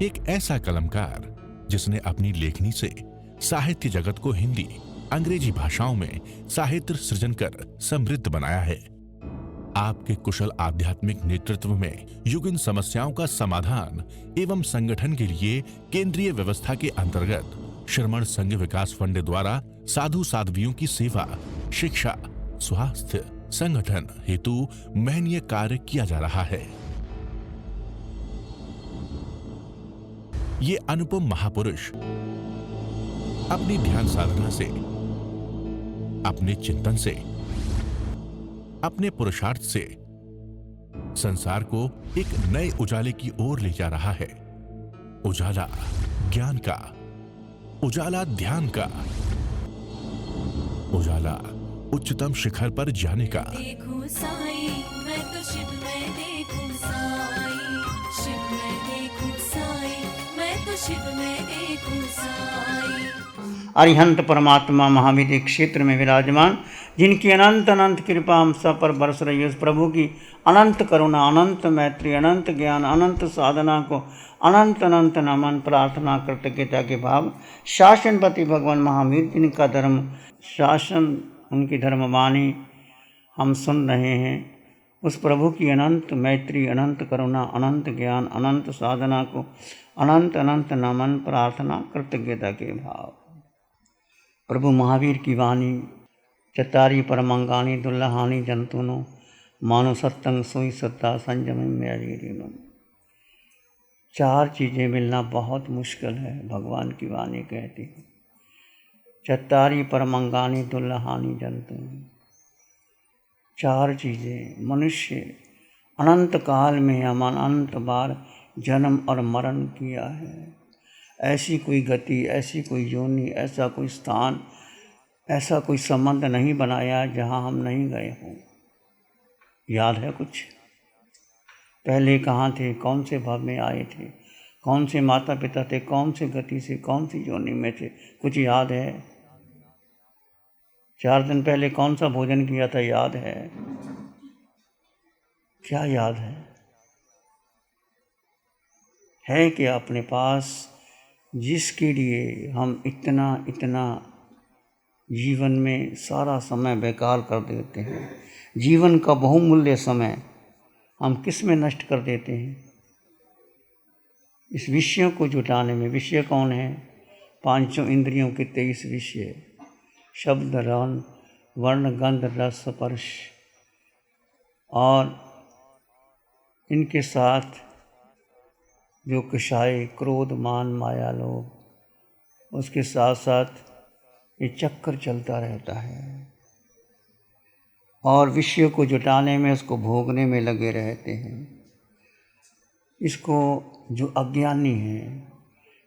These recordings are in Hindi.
एक ऐसा कलमकार जिसने अपनी लेखनी से साहित्य जगत को हिंदी, अंग्रेजी भाषाओं में साहित्य सृजन कर समृद्ध बनाया है। आपके कुशल आध्यात्मिक नेतृत्व में युगीन समस्याओं का समाधान एवं संगठन के लिए केंद्रीय व्यवस्था के अंतर्गत श्रमण संघ विकास फंड द्वारा साधु साध्वियों की सेवा, शिक्षा, स्वास्थ्य, संगठन हेतु महनीय कार्य किया जा रहा है। ये अनुपम महापुरुष अपनी ध्यान साधना से, अपने चिंतन से, अपने पुरुषार्थ से संसार को एक नए उजाले की ओर ले जा रहा है। उजाला ज्ञान का, उजाला ध्यान का, उजाला उच्चतम शिखर पर जाने का। देखूं साई, मैं तो शिव में देखूं साई, शिव में देखूं साई, मैं तो शिव में देखूं साई। अरिहंत परमात्मा महावीर क्षेत्र में विराजमान, जिनकी अनंत अनंत कृपा हम सब पर बरस रही है, उस प्रभु की अनंत करुणा, अनंत मैत्री, अनंत ज्ञान, अनंत साधना को अनंत अनंत नमन, प्रार्थना कृतज्ञता के भाव। शासनपति भगवान महावीर जिनका धर्म शासन, उनकी धर्मवाणी हम सुन रहे हैं, उस प्रभु की अनंत मैत्री, अनंत करुणा, अनंत ज्ञान, अनंत साधना को अनंत अनंत नमन, प्रार्थना कृतज्ञता के भाव। प्रभु महावीर की वाणी, चतारी परमंगानी दुल्लहानी जंतुनो, मानो सत्संग सोई सत्ता संयम में। चार चीज़ें मिलना बहुत मुश्किल है, भगवान की वाणी कहती है। चतारी परमंगानी दुल्लहानी जंतुनो, चार चीज़ें। मनुष्य अनंत काल में हम अनंत बार जन्म और मरण किया है। ऐसी कोई गति, ऐसी कोई योनि, ऐसा कोई स्थान, ऐसा कोई संबंध नहीं बनाया जहाँ हम नहीं गए हों। याद है कुछ? पहले कहाँ थे, कौन से भाव में आए थे, कौन से माता पिता थे, कौन से गति से, कौन सी योनि में थे, कुछ याद है? 4 दिन पहले कौन सा भोजन किया था, याद है? क्या याद है? है कि अपने पास जिसके लिए हम इतना इतना जीवन में सारा समय बेकार कर देते हैं, जीवन का बहुमूल्य समय हम किस में नष्ट कर देते हैं? इस विषयों को जुटाने में। विषय कौन है? पांचों इंद्रियों के 23 विषय, शब्द, रन, वर्ण, गंध, रस, स्पर्श, और इनके साथ जो कषाय, क्रोध, मान, माया, लोभ, उसके साथ साथ ये चक्कर चलता रहता है और विषय को जुटाने में, उसको भोगने में लगे रहते हैं। इसको जो अज्ञानी हैं,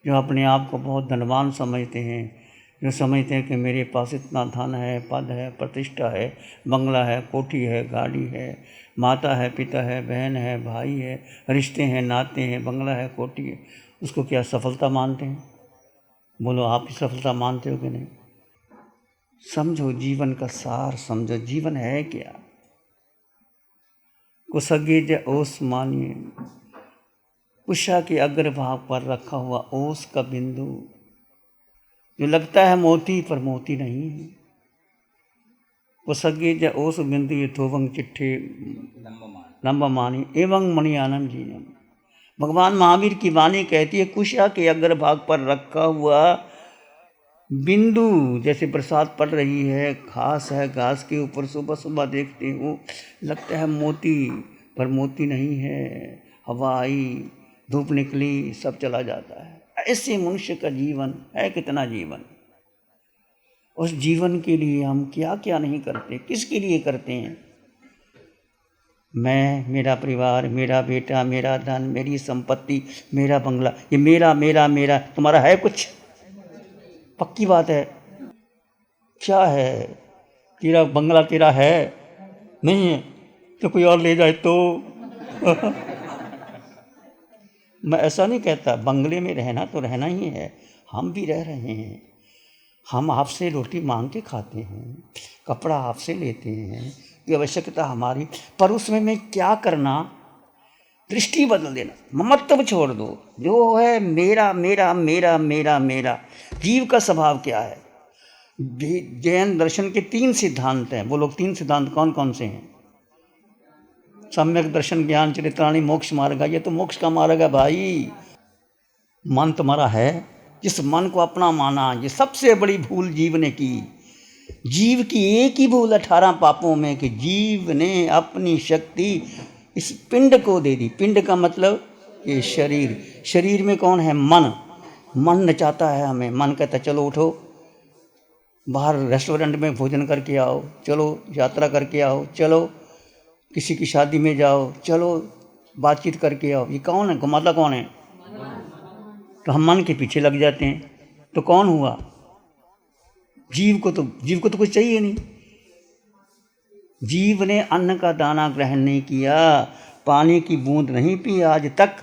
जो अपने आप को बहुत धनवान समझते हैं, जो समझते हैं कि मेरे पास इतना धन है, पद है, प्रतिष्ठा है, बंगला है, कोठी है, गाड़ी है, माता है, पिता है, बहन है, भाई है, रिश्ते हैं, नाते हैं, बंगला है, कोठी है, उसको क्या सफलता मानते हैं? बोलो, आप ही सफलता मानते हो कि नहीं? समझो, जीवन का सार समझो, जीवन है क्या? कुसगे ज ओस मानिए, उषा के अग्रभाग पर रखा हुआ ओस का बिंदु, जो लगता है मोती पर मोती नहीं है। कुसगे ज ओस बिंदु यथोवंग चिट्ठे लंबमानी एवं मणियानम जीनम। भगवान महावीर की वाणी कहती है, कुशा के अग्रभाग पर रखा हुआ बिंदु, जैसे बरसात पड़ रही है, घास है, घास के ऊपर सुबह सुबह देखती हूँ, लगता है मोती, पर मोती नहीं है। हवा आई, धूप निकली, सब चला जाता है। ऐसे मनुष्य का जीवन है। कितना जीवन, उस जीवन के लिए हम क्या क्या नहीं करते, किसके लिए करते हैं? मैं, मेरा परिवार, मेरा बेटा, मेरा धन, मेरी संपत्ति, मेरा बंगला, ये मेरा मेरा मेरा। तुम्हारा है कुछ? पक्की बात है, क्या है? तेरा बंगला तेरा है? नहीं है तो कोई और ले जाए तो मैं ऐसा नहीं कहता, बंगले में रहना तो रहना ही है, हम भी रह रहे हैं। हम आपसे रोटी मांग के खाते हैं, कपड़ा आपसे लेते हैं, ये आवश्यकता हमारी, पर उसमें मैं क्या करना, दृष्टि बदल देना, ममत्व छोड़ दो। जो है मेरा मेरा मेरा मेरा मेरा। जीव का स्वभाव क्या है? जैन दर्शन के 3 सिद्धांत हैं। वो लोग 3 सिद्धांत कौन कौन से हैं? सम्यक दर्शन, ज्ञान, चरित्राणि, मोक्ष मार्ग। ये तो मोक्ष का मार्ग है भाई। मन तुम्हारा है, जिस मन को अपना माना, ये सबसे बड़ी भूल जीव ने की। जीव की एक ही भूल 18 पापों में कि जीव ने अपनी शक्ति इस पिंड को दे दी। पिंड का मतलब ये शरीर। शरीर में कौन है? मन। मन नचाता है हमें। मन कहता है चलो उठो, बाहर रेस्टोरेंट में भोजन करके आओ, चलो यात्रा करके आओ, चलो किसी की शादी में जाओ, चलो बातचीत करके आओ। ये कौन है? घुमाता कौन है? तो हम मन के पीछे लग जाते हैं। तो कौन हुआ? जीव को तो कुछ चाहिए नहीं। जीव ने अन्न का दाना ग्रहण नहीं किया, पानी की बूंद नहीं पी आज तक।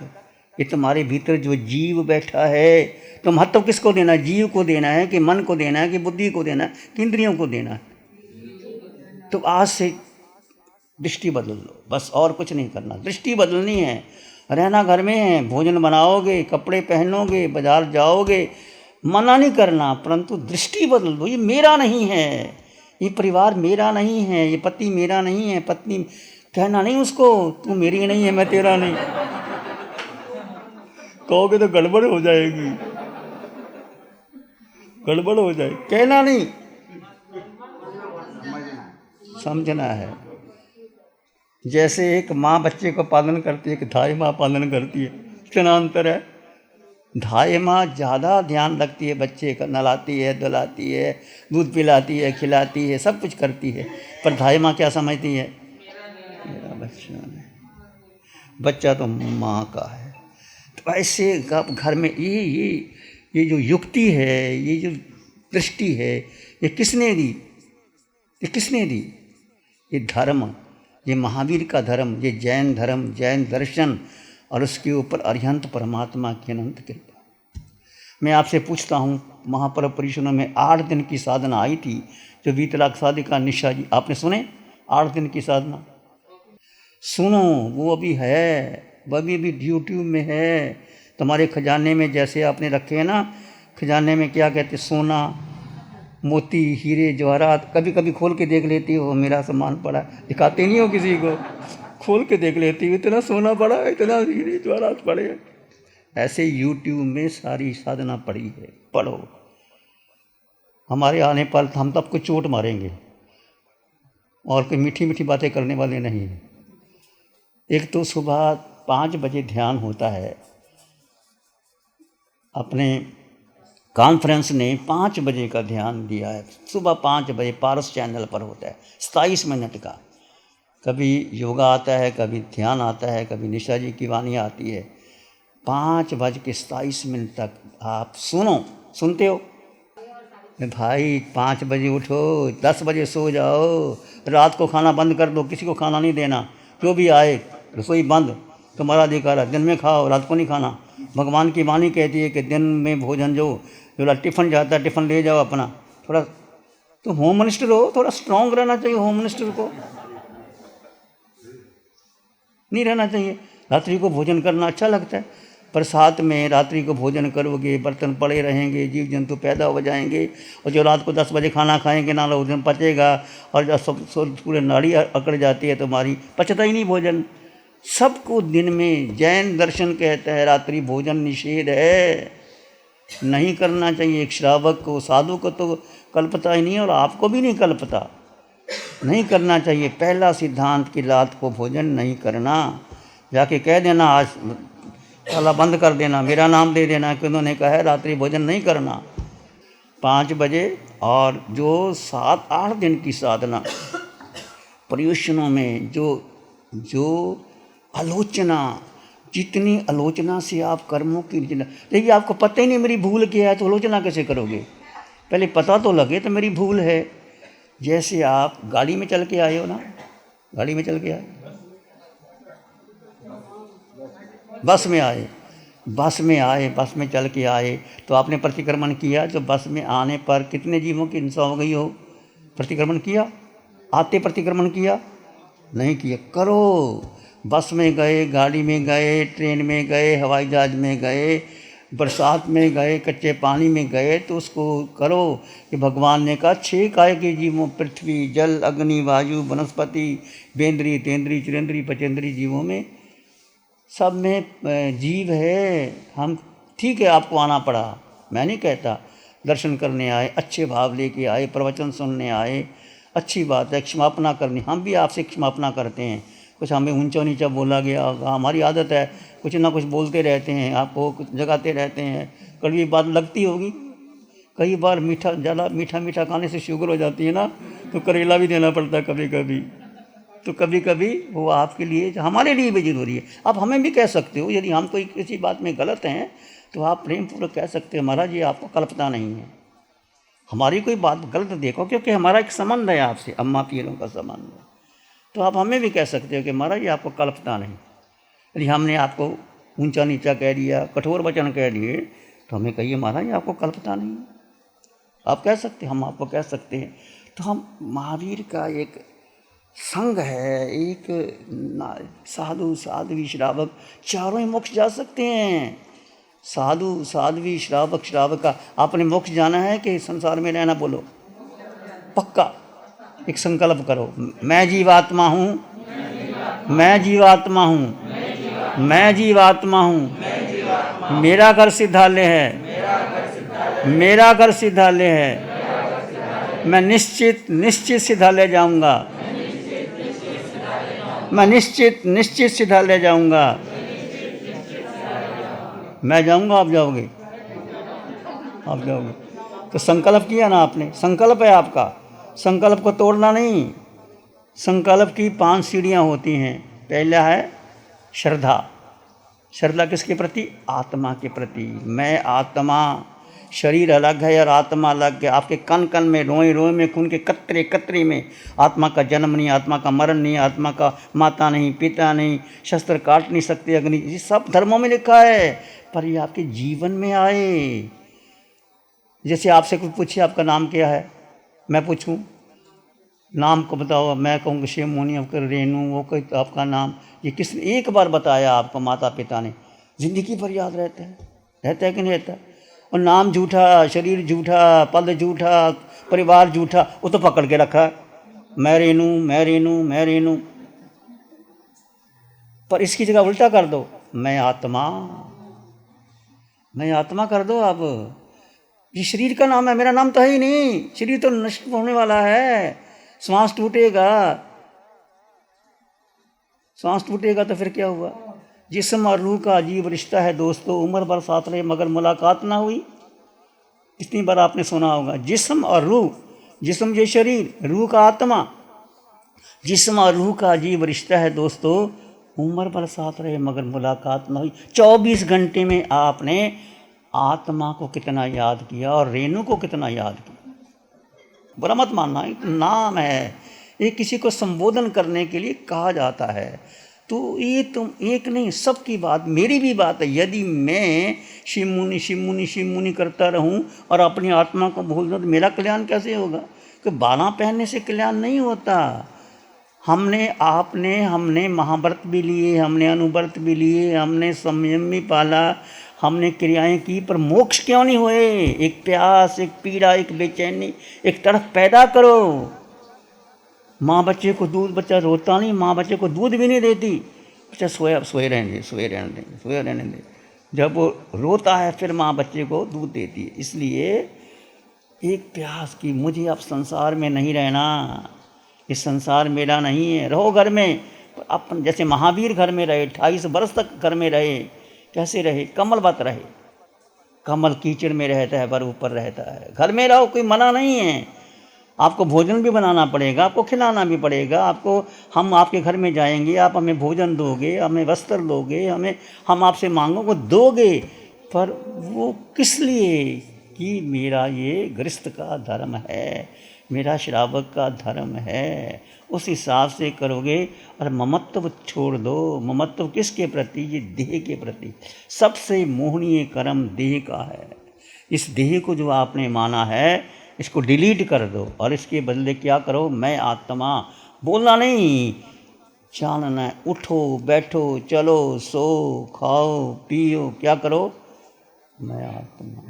ये तुम्हारे भीतर जो जीव बैठा है, तो महत्व किसको देना है? जीव को देना है कि मन को देना है कि बुद्धि को देना है कि इंद्रियों को देना है? तो आज से दृष्टि बदल लो, बस और कुछ नहीं करना। दृष्टि बदलनी है। रहना घर में है, भोजन बनाओगे, कपड़े पहनोगे, बाजार जाओगे, मना नहीं करना, परंतु दृष्टि बदल दो। ये मेरा नहीं है, ये परिवार मेरा नहीं है, ये पति मेरा नहीं है। पत्नी कहना नहीं उसको तू मेरी नहीं है, मैं तेरा नहीं। कहोगे तो गड़बड़ हो जाएगी, गड़बड़ हो जाएगी। कहना नहीं, समझना है। जैसे एक माँ बच्चे को पालन करती है, एक धाई माँ पालन करती है, इतना अंतर है। धाई माँ ज़्यादा ध्यान रखती है बच्चे का, नहलाती है, धुलाती है, दूध पिलाती है, खिलाती है, सब कुछ करती है। पर धाई माँ क्या समझती है? मेरा बच्चा है, बच्चा तो माँ का है। तो ऐसे घर में ये जो युक्ति है, ये जो दृष्टि है, ये किसने दी? ये किसने दी? ये धर्म, ये महावीर का धर्म, ये जैन धर्म, जैन दर्शन, और उसके ऊपर अरिहंत परमात्मा की अनंत कृपा। मैं आपसे पूछता हूँ, महापर्व परिषदों में 8 दिन की साधना आई थी, जो वीतराग साधिका निशा जी, आपने सुने? 8 दिन की साधना सुनो, वो अभी है, वो अभी यूट्यूब में है तुम्हारे खजाने में। जैसे आपने रखे हैं ना खजाने में, क्या कहते, सोना, मोती, हीरे, जवाहरात। कभी कभी खोल के देख लेती हो, मेरा सामान पड़ा है, दिखाते नहीं हो किसी को, खोल के देख लेती हो, इतना सोना पड़ा है, इतना हीरे जवाहरात पड़े हैं। ऐसे यूट्यूब में सारी साधना पड़ी है, पढ़ो। हमारे आने पर हम तो आपको चोट मारेंगे, और कोई मीठी मीठी बातें करने वाले नहीं हैं। एक तो सुबह 5 बजे ध्यान होता है, अपने कॉन्फ्रेंस ने 5 बजे का ध्यान दिया है। सुबह 5 बजे पारस चैनल पर होता है, 27 मिनट का। कभी योगा आता है, कभी ध्यान आता है, कभी निशा जी की वाणी आती है। 5:27 तक आप सुनो, सुनते हो भाई? 5 बजे उठो, 10 बजे सो जाओ, रात को खाना बंद कर दो, किसी को खाना नहीं देना, जो भी आए रसोई बंद, तुम्हारा अधिकार है। दिन में खाओ, रात को नहीं खाना। भगवान की वाणी कहती है कि दिन में भोजन जो टिफ़िन जाता है, टिफ़िन ले जाओ अपना। थोड़ा तो होम मिनिस्टर हो, थोड़ा स्ट्रांग रहना चाहिए होम मिनिस्टर को, नहीं रहना चाहिए। रात्रि को भोजन करना अच्छा लगता है, पर साथ में रात्रि को भोजन करोगे, बर्तन पड़े रहेंगे, जीव जंतु पैदा हो जाएंगे, और जो रात को 10 बजे खाना खाएंगे ना, भोजन पचेगा, और जब सब पूरे नाड़ी अकड़ जाती है तुम्हारी, पचता ही नहीं भोजन। सबको दिन में, जैन दर्शन कहता है रात्रि भोजन निषेध है, नहीं करना चाहिए। एक श्रावक को, साधु को तो कल्पता ही नहीं, और आपको भी नहीं कल्पता, नहीं करना चाहिए। पहला सिद्धांत कि रात को भोजन नहीं करना। जाके कह देना, आज ताला बंद कर देना, मेरा नाम दे देना कि उन्होंने कहा है रात्रि भोजन नहीं करना 5 बजे। और जो 7-8 दिन की साधना पर्युषणों में जो आलोचना, जितनी आलोचना से आप कर्मों की, देखिए आपको पता ही नहीं मेरी भूल क्या है, तो आलोचना कैसे करोगे? पहले पता तो लगे तो मेरी भूल है। जैसे आप गाड़ी में चल के आए हो ना, गाड़ी में चल के आए, बस में आए, बस में चल के आए, तो आपने प्रतिक्रमण किया। जो बस में आने पर कितने जीवों की हिंसा हो गई हो? प्रतिक्रमण किया? आते प्रतिक्रमण किया? नहीं किया। करो, बस में गए, गाड़ी में गए, ट्रेन में गए, हवाई जहाज में गए, बरसात में गए, कच्चे पानी में गए, तो उसको करो कि भगवान ने कहा 6 काय के जीवों, पृथ्वी, जल, अग्नि, वायु, वनस्पति, बेंद्री, तेंद्री, चिरेंद्री, पचेंद्री जीवों में, सब में जीव है। हम ठीक है, आपको आना पड़ा, मैं नहीं कहता, दर्शन करने आए, अच्छे भाव लेके आए, प्रवचन सुनने आए, अच्छी बात है, क्षमापना करनी, हम भी आपसे क्षमापना करते हैं। कुछ हमें ऊंचा नीचा बोला गया होगा, हमारी आदत है कुछ ना कुछ बोलते रहते हैं, आपको कुछ जगाते रहते हैं, कड़वी बात लगती होगी। कई बार मीठा ज़्यादा मीठा खाने से शुगर हो जाती है ना, तो करेला भी देना पड़ता है कभी कभी। तो कभी कभी वो आपके लिए, हमारे लिए भी ज़रूरी है। आप हमें भी कह सकते हो, यदि हम कोई किसी बात में गलत हैं तो आप प्रेम पूर्वक कह सकते हो, महाराज ये आपको कल्पना नहीं है, हमारी कोई बात गलत देखो, क्योंकि हमारा एक संबंध है आपसे, अम्मा पीरों का संबंध है। तो आप हमें भी कह सकते हो कि महाराज ये आपको कल्पना नहीं। यदि हमने आपको ऊंचा नीचा कह दिया, कठोर वचन कह दिए, तो हमें कहिए महाराज ये आपको कल्पना नहीं है, आप कह सकते, हम आपको कह सकते हैं। तो हम महावीर का एक संग है, एक साधु साध्वी श्रावक, चारों ही मोक्ष जा सकते हैं। साधु साध्वी श्रावक श्रावका, आपने मोक्ष जाना है कि संसार में रहना, बोलो पक्का एक संकल्प करो, मैं जीवात्मा हूँ, मैं जीवात्मा हूँ, मैं जीवात्मा हूँ, मेरा घर सिद्धालय है, मेरा घर सिद्धालय है, मैं निश्चित सिद्धालय जाऊँगा, मैं निश्चित सिद्धालय जाऊँगा। मैं जाऊँगा, आप जाओगे, आप जाओगे। तो संकल्प किया ना आपने, संकल्प है आपका, संकल्प को तोड़ना नहीं। संकल्प की 5 सीढ़ियाँ होती हैं। पहला है श्रद्धा, श्रद्धा किसके प्रति? आत्मा के प्रति। मैं आत्मा, शरीर अलग है और आत्मा अलग है। आपके कण कण में, रोए रोए में, खून के कतरे कतरे में आत्मा का जन्म नहीं, आत्मा का मरण नहीं, आत्मा का माता नहीं, पिता नहीं, शस्त्र काट नहीं सकते अग्नि, ये सब धर्मों में लिखा है। पर ये आपके जीवन में आए। जैसे आपसे कोई पूछे आपका नाम क्या है, मैं पूछूं नाम को बताओ, मैं कहूँगा शिव मुनि, आपका रेणु, वो कोई तो आपका नाम, ये किसने एक बार बताया आपको, माता पिता ने, जिंदगी भर याद रहता है कि नहीं रहता? और नाम झूठा, शरीर झूठा, पद झूठा, परिवार झूठा, वो तो पकड़ के रखा, मैं रेणु, मैं रेणु, मैं रेणु। पर इसकी जगह उल्टा कर दो, मैं आत्मा, मैं आत्मा कर दो। अब ये शरीर का नाम है, मेरा नाम तो है ही नहीं, शरीर तो नष्ट होने वाला है, श्वास टूटेगा, श्वास टूटेगा तो फिर क्या हुआ? जिस्म और रूह का अजीब रिश्ता है दोस्तों, उम्र भर साथ रहे मगर मुलाकात ना हुई। कितनी बार आपने सुना होगा, जिस्म और रूह, जिस्म ये शरीर, रूह का आत्मा, जिस्म और रूह का अजीब रिश्ता है दोस्तों, उम्र भर साथ रहे मगर मुलाकात ना हुई। 24 घंटे में आपने आत्मा को कितना याद किया और रेणु को कितना याद किया। बुरा मत मानना, एक नाम है, ये किसी को संबोधन करने के लिए कहा जाता है। तो ये तुम एक नहीं, सबकी बात, मेरी भी बात है। यदि मैं शिव मुनि शिव मुनि शिव मुनि करता रहूं और अपनी आत्मा को भूल दूं तो मेरा कल्याण कैसे होगा? कि बाला पहनने से कल्याण नहीं होता। हमने महाव्रत भी लिए, हमने अनुव्रत भी लिए, हमने संयम भी पाला, हमने क्रियाएं की, पर मोक्ष क्यों नहीं हुए? एक प्यास, एक पीड़ा, एक बेचैनी, एक तड़फ पैदा करो। माँ बच्चे को दूध, बच्चा रोता नहीं, माँ बच्चे को दूध भी नहीं देती, बच्चा सोए रहने दे। जब वो रोता है फिर माँ बच्चे को दूध देती है। इसलिए एक प्यास की, मुझे अब संसार में नहीं रहना, इस संसार मेरा नहीं है। रहो घर में, अपन जैसे महावीर घर में रहे, 28 वर्ष तक घर में रहे। कैसे रहे? कमलवत रहे। कमल कीचड़ में रहता है पर ऊपर रहता है। घर में रहो, कोई मना नहीं है। आपको भोजन भी बनाना पड़ेगा, आपको खिलाना भी पड़ेगा, हम आपके घर में जाएंगे, आप हमें भोजन दोगे, हमें वस्त्र दोगे, हम आपसे मांगोगे दोगे, पर वो किस लिए? कि मेरा ये गृहस्थ का धर्म है, मेरा श्रावक का धर्म है, उस हिसाब से करोगे। और ममत्व छोड़ दो। ममत्व किसके प्रति? ये देह के प्रति। सबसे मोहनीय कर्म देह का है। इस देह को जो आपने माना है, इसको डिलीट कर दो और इसके बदले क्या करो? मैं आत्मा। बोलना नहीं, चालना है। उठो बैठो चलो सो खाओ पियो, क्या करो? मैं आत्मा।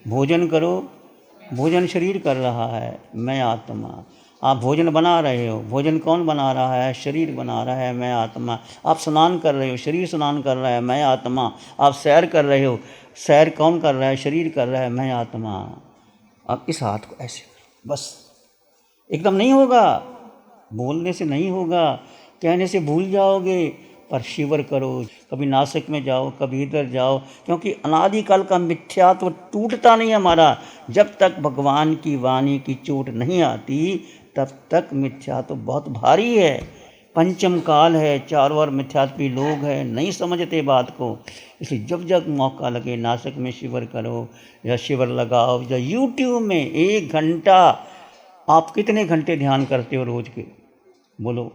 भोजन करो, भोजन शरीर कर रहा है, मैं आत्मा। आप भोजन बना रहे हो, भोजन कौन बना रहा है? शरीर बना रहा है, मैं आत्मा। आप स्नान कर रहे हो, शरीर स्नान कर रहा है, मैं आत्मा। आप सैर कर रहे हो, सैर कौन कर रहा है? शरीर कर रहा है, मैं आत्मा। अब इस हाथ को ऐसे करो, बस। एकदम नहीं होगा, बोलने से नहीं होगा, कहने से भूल जाओगे, पर शिवर करो। कभी नासिक में जाओ, कभी इधर जाओ, क्योंकि अनादिकाल का मिथ्यात्व टूटता नहीं हमारा। जब तक भगवान की वाणी की चोट नहीं आती तब तक मिथ्यात्व बहुत भारी है। पंचम काल है, चारों ओर मिथ्यात्वी लोग हैं, नहीं समझते बात को। इसलिए जब जब मौका लगे नासिक में शिवर करो, या शिवर लगाओ, या यूट्यूब में 1 घंटा। आप कितने घंटे ध्यान करते हो रोज के? बोलो।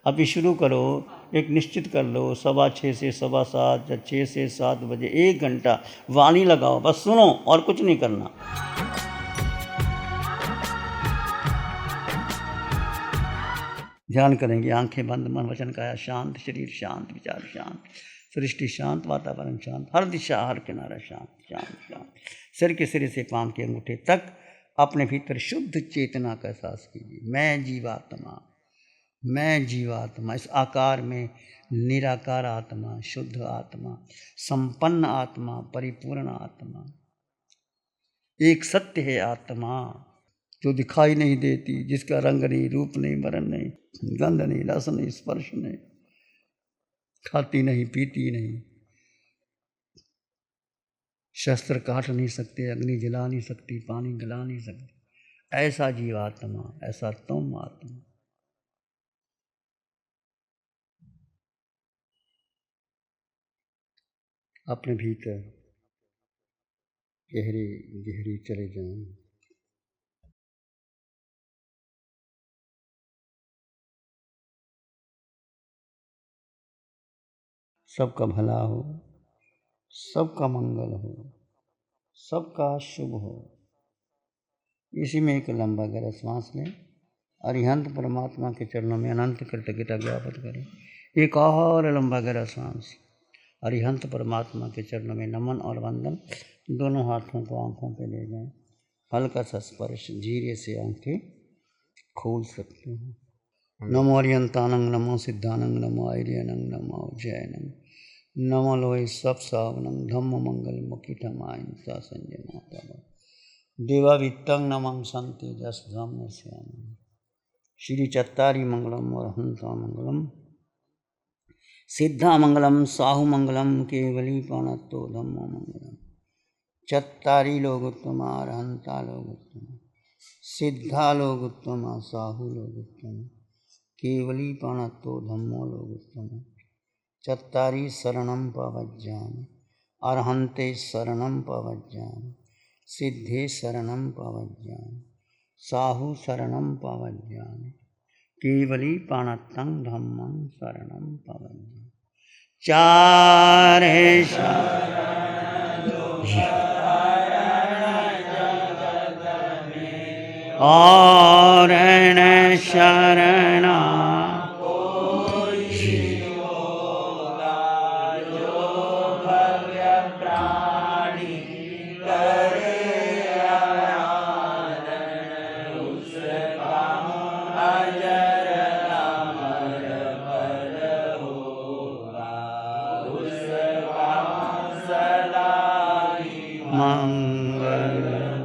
अभी शुरू करो, एक निश्चित कर लो, 6:15 से 7:15 या 6 से 7 बजे 1 घंटा वाणी लगाओ, बस सुनो और कुछ नहीं करना। ध्यान करेंगे, आंखें बंद, मन वचन काया शांत, शरीर शांत, विचार शांत, सृष्टि शांत, वातावरण शांत, हर दिशा हर किनारा शांत शांत शांत। सिर के सिरे से पांव के अंगूठे तक अपने भीतर शुद्ध चेतना का एहसास कीजिए। मैं जीवात्मा, मैं जीवात्मा। इस आकार में निराकार आत्मा, शुद्ध आत्मा, संपन्न आत्मा, परिपूर्ण आत्मा। एक सत्य है आत्मा जो दिखाई नहीं देती, जिसका रंग नहीं, रूप नहीं, वर्ण नहीं, गंध नहीं, रस नहीं, स्पर्श नहीं, खाती नहीं, पीती नहीं, शस्त्र काट नहीं सकते, अग्नि जला नहीं सकती, पानी गला नहीं सकती। ऐसा जीवात्मा, ऐसा तुम आत्मा। अपने भीतर गहरी गहरी चले जाएं। सबका भला हो, सबका मंगल हो, सबका शुभ हो। इसी में एक लंबा गहरा सांस लें। अरिहंत परमात्मा के चरणों में अनंत कृतज्ञता ज्ञापित करें। एक और लंबा गहरा सांस। अरिहंत परमात्मा के चरणों में नमन और वंदन। दोनों हाथों को आंखों पे ले जाएं। हल्का सा स्पर्श, धीरे से आंखें खोल सकते हैं। नमो अरिहंतानंग, नमो सिद्धानंग, नमो आर्यनंग, नमो जैनंग, नमो लोहे सब सावनंग, धम्म मंगल मुखी ठमाय सा संजय माता। देवा वित्तंग नमं संति जस धम्म श्याम। श्री चत्तारी मंगलम और हंसा मंगलम, सिद्धा मंगलम, साहु मंगलम, केवली पाणत्तो धम्मो मंगलम। चत्तारी लोग उत्तम, अरहंता लोग उत्तम, सिद्धा लोग उत्तम, साहु लोग उत्तम, केवली पाणत्तो धम्मो लोग उत्तम। चत्तारी शरणं पवज्जामि, अरहंते शरणं पवज्जामि, सिद्धे शरणं पवज्जामि, साहु शरणं पवज्जामि, केवली पाणत्तं धम्मं शरणं पवज्जामि। चार है और न शरणा मंगल।